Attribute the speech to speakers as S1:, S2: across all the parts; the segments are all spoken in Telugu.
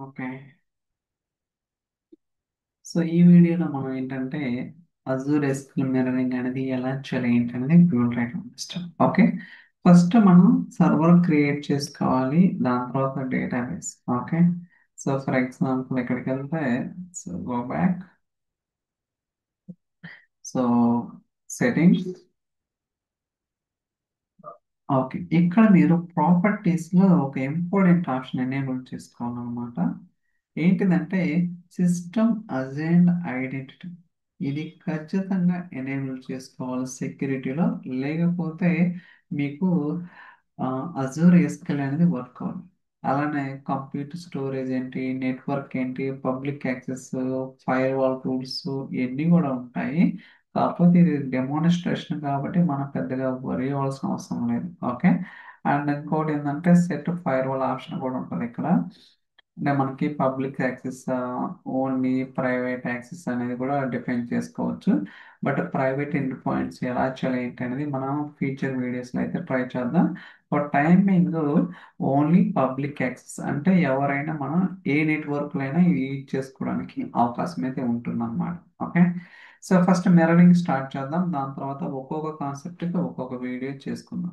S1: ఓకే. సో ఈ వీడియోలో మనం ఏంటంటే అజూర్ ఎస్క్యూఎల్ మిర్రరింగ్ అనేది ఎలా చేయాలి ఏంటనేది వివరంగా ఇస్తాం. ఓకే. ఫస్ట్ మనం సర్వర్ క్రియేట్ చేసుకోవాలి, దాని తర్వాత database. Okay. So for example ఇక్కడికి వెళ్తే, so go back, so settings. Okay, ఇక్కడ మీరు ప్రాపర్టీస్ లో ఒక ఇంపార్టెంట్ ఆప్షన్ ఎనేబుల్ చేసుకోవాలన్నమాట. ఏంటిదంటే సిస్టమ్ అజైన్డ్ ఐడెంటిటీ. ఇది ఖచ్చితంగా ఎనేబుల్ చేసుకోవాలి సెక్యూరిటీలో, లేకపోతే మీకు అజూర్ ఎస్క్యూఎల్ అనేది వర్క్ అవ్వదు. అలానే కంప్యూటర్ స్టోరేజ్ ఏంటి, నెట్వర్క్ ఏంటి, public access, fire wall rules ఇవన్నీ కూడా ఉంటాయి. కాకపోతే ఇది డెమోన్స్ట్రేషన్ కాబట్టి మనం పెద్దగా వరి అవ్వాల్సిన అవసరం లేదు. ఓకే. అండ్ ఇంకోటి ఏంటంటే సెట్ ఫైర్ వాల్ ఆప్షన్ కూడా ఉంటుంది ఇక్కడ. అంటే మనకి public access, only private access అనేది కూడా డిఫైన్ చేసుకోవచ్చు. బట్ ప్రైవేట్ ఎండ్ పాయింట్స్ ఎలా చేయాలి ఏంటి అనేది మనం ఫ్యూచర్ వీడియోస్లో అయితే ట్రై చేద్దాం. For timing only public access అంటే ఎవరైనా మనం ఏ నెట్వర్క్లైనా ఇది యూజ్ చేసుకోవడానికి అవకాశం అయితే ఉంటుందన్నమాట. Okay. So first mirroring start చేద్దాం, దాని తర్వాత ఒక్కొక్క కాన్సెప్ట్కి ఒక్కొక్క వీడియో చేసుకుందాం.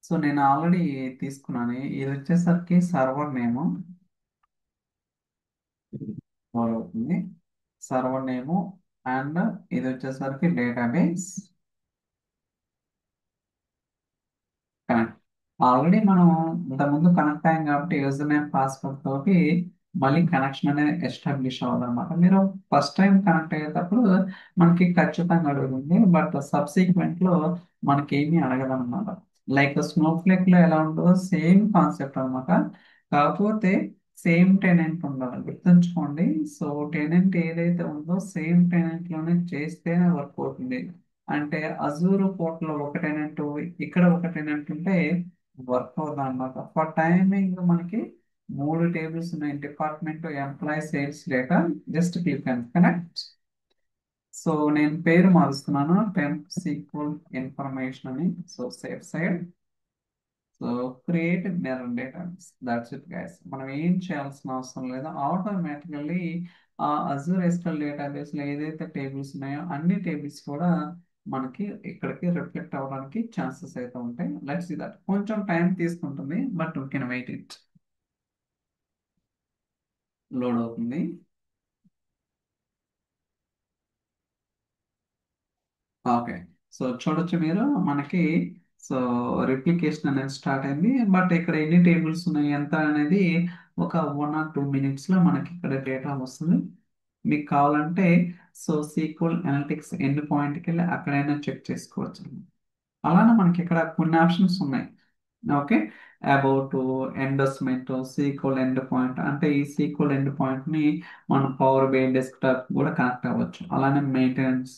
S1: సో నేను ఆల్రెడీ తీసుకున్నాను. ఇది వచ్చేసరికి సర్వర్ నేము అవుతుంది, సర్వర్ నేము. అండ్ ఇది వచ్చేసరికి డేటాబేస్ కనెక్ట్. ఆల్రెడీ మనం ఇంతకుముందు కనెక్ట్ అయ్యాం కాబట్టి యూజర్ నేమ్ పాస్వర్డ్ తోటి మళ్ళీ కనెక్షన్ అనేది ఎస్టాబ్లిష్ అవ్వాలన్నమాట. మీరు ఫస్ట్ టైం కనెక్ట్ అయ్యేటప్పుడు మనకి ఖచ్చితంగా అడుగుతుంది, బట్ సబ్సిక్వెంట్ లో మనకి ఏమీ అడగదన్నమాట. లైక్ స్నోఫ్లేక్ లో ఎలా ఉంటుందో సేమ్ కాన్సెప్ట్ అన్నమాట. కాకపోతే సేమ్ టెనెంట్ ఉండాలి, గుర్తుంచుకోండి. సో టెనెంట్ ఏదైతే ఉందో సేమ్ టెనెంట్ లోనే చేస్తేనే వర్క్ అవుతుంది. అంటే అజూర్ పోర్ట్లో ఒక టెనెంట్, ఇక్కడ ఒక టెనెంట్ ఉంటే వర్క్ అవుతుంది అన్నమాట. ఫర్ టైమింగ్ మనకి మూడు టేబుల్స్ ఉన్నాయి: department, employee, sales data. Just click and connect. So నేను పేరు మారుస్తున్నాను, టెంప్ సీక్వల్ ఇన్ఫర్మేషన్ అని. So safe side. So create mirror database, that's it guys. మనం ఏం చేయాల్సిన అవసరం లేదు. ఆటోమేటికల్లీ ఆ అజూర్ ఎస్క్యూఎల్ డేటాబేస్ లో ఏదైతే టేబుల్స్ ఉన్నాయో అన్ని టేబుల్స్ కూడా మనకి ఇక్కడికి రిఫ్లెక్ట్ అవ్వడానికి ఛాన్సెస్ అయితే ఉంటాయి. Let's see that. కొంచెం టైం తీసుకుంటుంది, but we can wait it. Load అవుతుంది. ఓకే. సో చూడొచ్చు మీరు మనకి. సో రిప్లికేషన్ అనేది స్టార్ట్ అయింది, బట్ ఇక్కడ ఎన్ని టేబుల్స్ ఉన్నాయి ఎంత అనేది ఒక 1 or 2 minutes లో మనకి ఇక్కడ డేటా వస్తుంది. మీకు కావాలంటే సో సీక్వల్ అనలిటిక్స్ ఎండ్ పాయింట్కి వెళ్ళి అక్కడైనా చెక్ చేసుకోవచ్చు. అలానే మనకి ఇక్కడ కొన్ని ఆప్షన్స్ ఉన్నాయి. Okay. About, endorsement, SQL end point. అంటే ఈ సీక్వల్ ఎండ్ పాయింట్ ని మనం పవర్ బై డెస్క్టాప్ కూడా కనెక్ట్ అవ్వచ్చు. అలానే maintenance.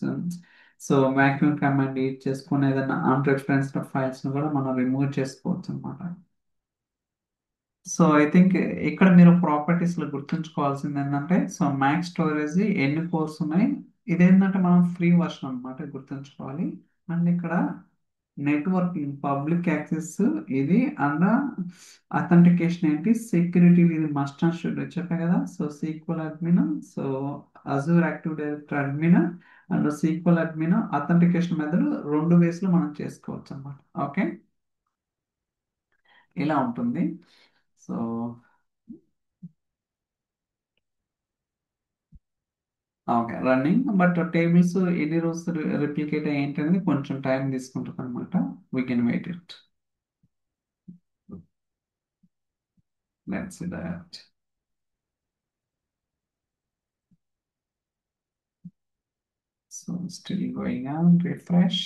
S1: So vacuum command use చేసుకుని ఏదైనా అన్రిఫరెన్స్డ్ ఫైల్స్ ని కూడా మనం రిమూవ్ చేసుకోవచ్చు అనమాట. సో ఐ థింక్ ఇక్కడ మీరు ప్రాపర్టీస్ లో గుర్తుంచుకోవాల్సింది ఏంటంటే, సో మ్యాక్స్ స్టోరేజ్ ఎన్ని కోర్స్ ఉన్నాయి. ఇదేంటంటే మనం ఫ్రీ వర్షన్ అన్నమాట, గుర్తుంచుకోవాలి. అండ్ ఇక్కడ నెట్వర్కింగ్ పబ్లిక్ యాక్సెస్ ఇది. అండ్ అథెంటికేషన్ ఏంటి, సెక్యూరిటీ ఇది మస్ట్ అండ్ షుడ్ చెప్పా కదా. So SQL admin, so Azure active directory admin and SQL admin authentication method రెండు వేస్ లో మనం చేసుకోవచ్చు అన్నమాట. ఓకే. ఇలా ఉంటుంది. So okay, running. But tables ఎన్ని రోజు రిప్లికేట్ ఏంటి అనేది కొంచెం టైం తీసుకుంటుంది అనమాట. We can wait it. Let's see that. So still going on, refresh.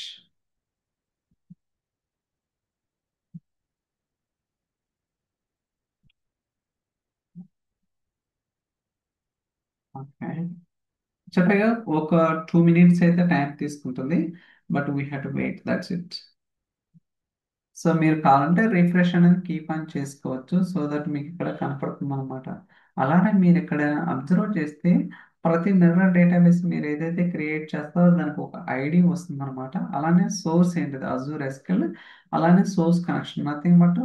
S1: Okay. చెప్పగా ఒక 2 minutes అయితే టైం తీసుకుంటుంది, but we have to wait, that's it. So మీరు కావాలంటే రిఫ్రెష్ అనేది కీప్ ఆన్ చేసుకోవచ్చు, సో దట్ మీకు ఇక్కడ కనపడుతుంది అనమాట. అలానే మీరు ఇక్కడ అబ్జర్వ్ చేస్తే ప్రతి మిర్రర్ డేటాబేస్ మీరు ఏదైతే క్రియేట్ చేస్తారో దానికి ఒక ఐడి వస్తుంది అనమాట. అలానే సోర్స్ ఏంటిది, అజూర్ ఎస్క్యూఎల్. అలానే source connection nothing but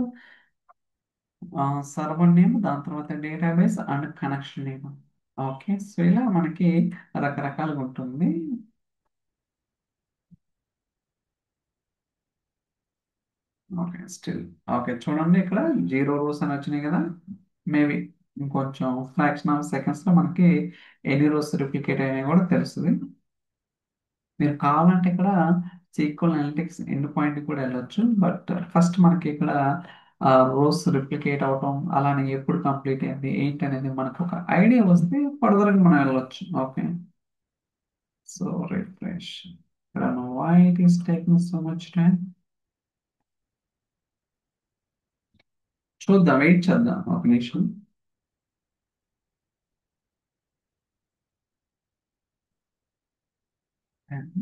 S1: server name, దాని తర్వాత database and connection name. Okay, so ఇలా మనకి రకరకాలుగా ఉంటుంది. ఓకే, స్టిల్ ఓకే, చూడండి ఇక్కడ 0 rows అని వచ్చినాయి కదా. మేబీ ఇంకొంచెం ఫ్రాక్షన్ ఆఫ్ సెకండ్స్లో మనకి ఎన్ని రోస్ రిప్లికేట్ అయినాయి కూడా తెలుస్తుంది. మీరు కావాలంటే ఇక్కడ సీక్వల్ అనలిటిక్స్ ఎండ్ పాయింట్ కూడా వెళ్ళొచ్చు, బట్ ఫస్ట్ మనకి ఇక్కడ రోస్ రిప్లికేట్ అవటం అలానే ఎప్పుడు కంప్లీట్ అయింది ఏంటి అనేది మనకు ఒక ఐడియా వస్తే ఫర్దర్గా మనం వెళ్ళొచ్చు. Okay, so refresh. ఇక్కడ why it is taking so much time, చూద్దాం, వెయిట్ చేద్దాం ఒక నిమిషం.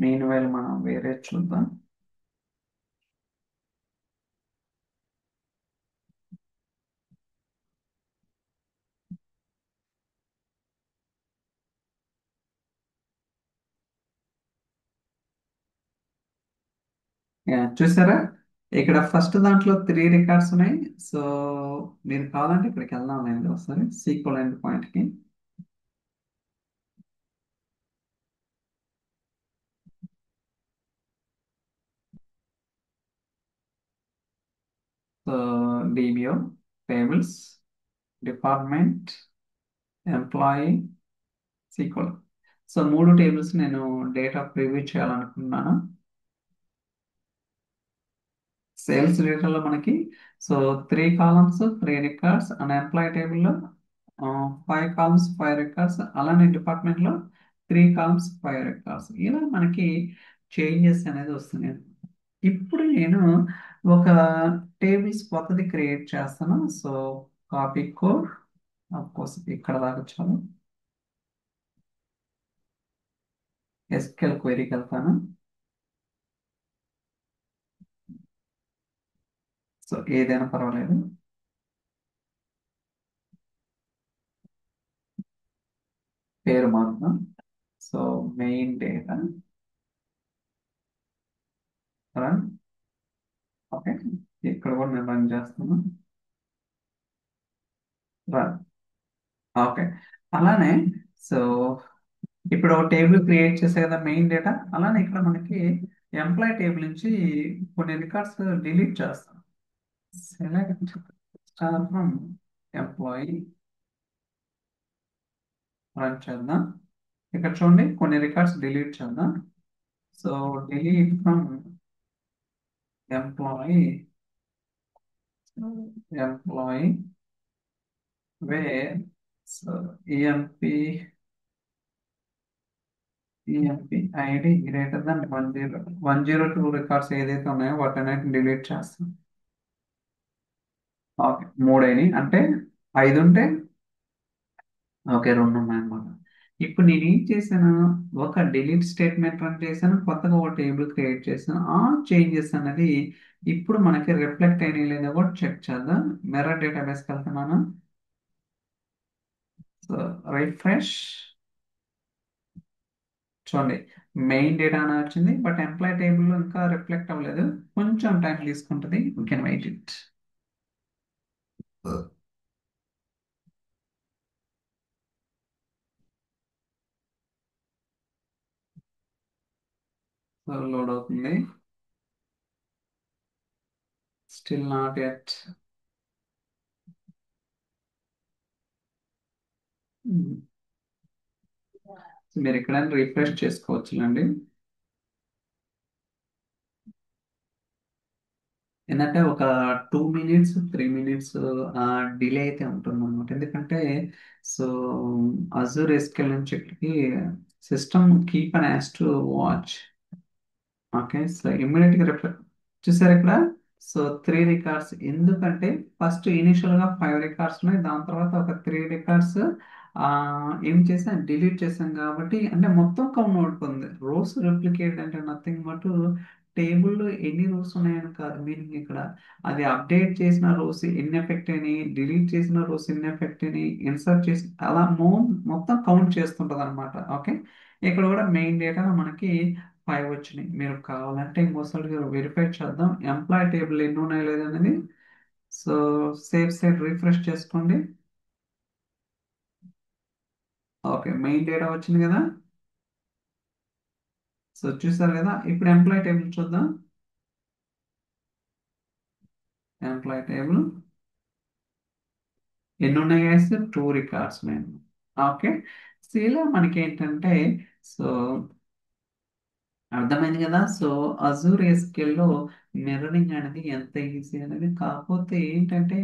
S1: మెయిన్ వైల్ మనం వేరే చూద్దాం. చూసారా, ఇక్కడ ఫస్ట్ దాంట్లో 3 రికార్డ్స్ ఉన్నాయి. సో మీరు కావాలంటే ఇక్కడికి వెళ్దాం లేదు ఒకసారి సీక్వల్ ఎండ్ పాయింట్కి. So DBO, tables, department, employee, SQL. So 3 tables నేను డేటా ప్రివ్యూ చేయాలనుకున్నాను. సేల్స్ డేటాలో మనకి so 3 columns 3 records and employee టేబుల్లో 5 కాలమ్స్ 5 రికార్డ్స్, అలానే డిపార్ట్మెంట్లో 3 కాలమ్స్ 5 రికార్డ్స్. ఇలా మనకి చేంజెస్ అనేది వస్తున్నాయి. ఇప్పుడు నేను ఒక టేబుల్స్ కొత్తది క్రియేట్ చేస్తాను. సో కాపీ కోడ్, కోర్స్ ఇక్కడ దాకా చాలు. ఎస్క్యూఎల్ క్వెరీకి వెళ్తాను. సో ఏదైనా పర్వాలేదు. పేరు మాత్రం so main data run. Okay, ఇక్కడ కూడా నేను రన్ చేస్తాను. రన్. ఓకే, అలానే సో ఇప్పుడు ఒక టేబుల్ క్రియేట్ చేసే కదా మెయిన్ డేటా, అలానే ఇక్కడ మనకి ఎంప్లాయ్ టేబుల్ నుంచి కొన్ని రికార్డ్స్ డిలీట్ చేస్తాం. Select star from employee, run చేద్దాం. ఇక్కడ చూడండి కొన్ని రికార్డ్స్ డిలీట్ చేద్దాం. So delete from employee, employee wear so EMP, EMP ID greater than 102 records ఏదైతే ఉన్నాయో వాటిని డిలీట్ చేస్తాం. ఓకే, 3 అయినాయి అంటే 5 ఉంటే ఓకే 2 ఉన్నాయన్నమాట. ఇప్పుడు నేను ఏం చేశాను, ఒక డిలీట్ స్టేట్మెంట్ రన్ చేశాను, కొత్తగా ఒక టేబుల్ క్రియేట్ చేశాను. ఆ చేంజెస్ అనేది ఇప్పుడు మనకి రిఫ్లెక్ట్ అయినాయి లేదా కూడా చెక్ చేద్దాం. మిర్రర్ డేటాబేస్కి వెళ్తున్నాను. సో రిఫ్రెష్, చూడండి మెయిన్ డేటా అని వచ్చింది, బట్ ఎంప్లాయ్ టేబుల్లో ఇంకా రిఫ్లెక్ట్ అవ్వలేదు. కొంచెం టైం తీసుకుంటుంది. You can wait it. So load అవుతుంది. Still not yet. మీరు ఎక్కడైనా రిఫ్రెష్ చేసుకోవచ్చులండి. ఏంటంటే ఒక 2 మినిట్స్ 3 మినిట్స్ డిలే అయితే ఉంటుంది అనమాట. ఎందుకంటే సో అజూర్ ఎస్క్యూఎల్ నుంచి ఇక్కడికి system keep and has to watch. Okay, so ఇమ్మీడియట్గా రిఫర్ చూసారు ఇక్కడ. సో 3 రికార్డ్స్ ఎందుకంటే ఫస్ట్ ఇనిషియల్గా 5 రికార్డ్స్ ఉన్నాయి, దాని తర్వాత ఒక 3 రికార్డ్స్ ఏం చేసాం డిలీట్ చేసాం కాబట్టి అంటే మొత్తం కౌంట్ అవుతుంది. రోస్ రిప్లికేట్ అంటే నథింగ్ బట్ టేబుల్లో ఎన్ని రోస్ ఉన్నాయని కాదు మీనింగ్ ఇక్కడ. అది అప్డేట్ చేసిన రోస్ ఎన్ని ఎఫెక్ట్ అయినాయి, డిలీట్ చేసిన రోస్ ఎన్ని ఎఫెక్ట్ అయినాయి, ఇన్సర్ట్ చేసి అలా మొత్తం కౌంట్ చేస్తుంటది అనమాట. ఓకే, ఇక్కడ కూడా మెయిన్ డేటా మనకి 5 వచ్చినాయి. మీరు కావాలంటే ఇంకోసారి వెరిఫై చేద్దాం ఎంప్లాయ్ టేబుల్ ఎన్ని ఉన్నాయి లేదనేది. సో సేఫ్ సైడ్ రిఫ్రెష్ చేసుకోండి. ఓకే, మెయిన్ డేటా వచ్చింది కదా. సో చూసారు కదా, ఇప్పుడు ఎంప్లాయీ టేబుల్ చూద్దాం. ఎంప్లాయీ టేబుల్ ఎన్ని ఉన్నాయి గైస్? టూ రికార్డ్స్ నేను. ఓకే, సో ఇలా మనకి ఏంటంటే, సో అర్థమైంది కదా. సో అజూర్ ఎస్క్యూఎల్ లో మిర్రరింగ్ అనేది ఎంత ఈజీ అనేది, కాకపోతే ఏంటంటే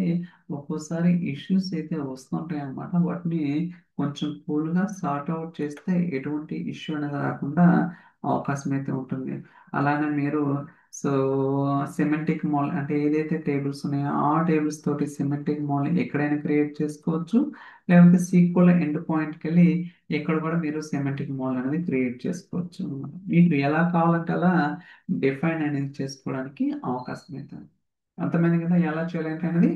S1: ఒక్కోసారి ఇష్యూస్ అయితే వస్తుంటాయి అన్నమాట. వాటిని కొంచెం కూల్గా సార్ట్ అవుట్ చేస్తే ఎటువంటి ఇష్యూ అనేది రాకుండా అవకాశం అయితే ఉంటుంది. అలానే మీరు సో సిమెట్రిక్ మాల్ అంటే ఏదైతే టేబుల్స్ ఉన్నాయో ఆ టేబుల్స్ తోటి సిమెట్రిక్ మాల్ ఎక్కడైనా క్రియేట్ చేసుకోవచ్చు. లేకపోతే సీక్వెల్ ఎండ్ పాయింట్కి వెళ్ళి ఇక్కడ కూడా మీరు సెమాంటిక్ మాల్ అనేది క్రియేట్ చేసుకోవచ్చు అన్నమాట. మీకు ఎలా కావాలంటే అలా డిఫైన్ అనేది చేసుకోవడానికి అవకాశం అవుతుంది. అర్థమైంది కదా ఎలా చేయాలంటే అనేది.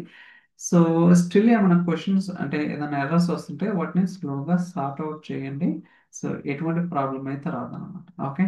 S1: సో స్టిల్ ఏమైనా క్వశ్చన్స్ అంటే ఏదైనా ఎర్రర్స్ వస్తుంటే వాటిని స్లోగా సార్ట్ అవుట్ చేయండి. సో ఎటువంటి ప్రాబ్లం అయితే రాదన్నమాట. ఓకే.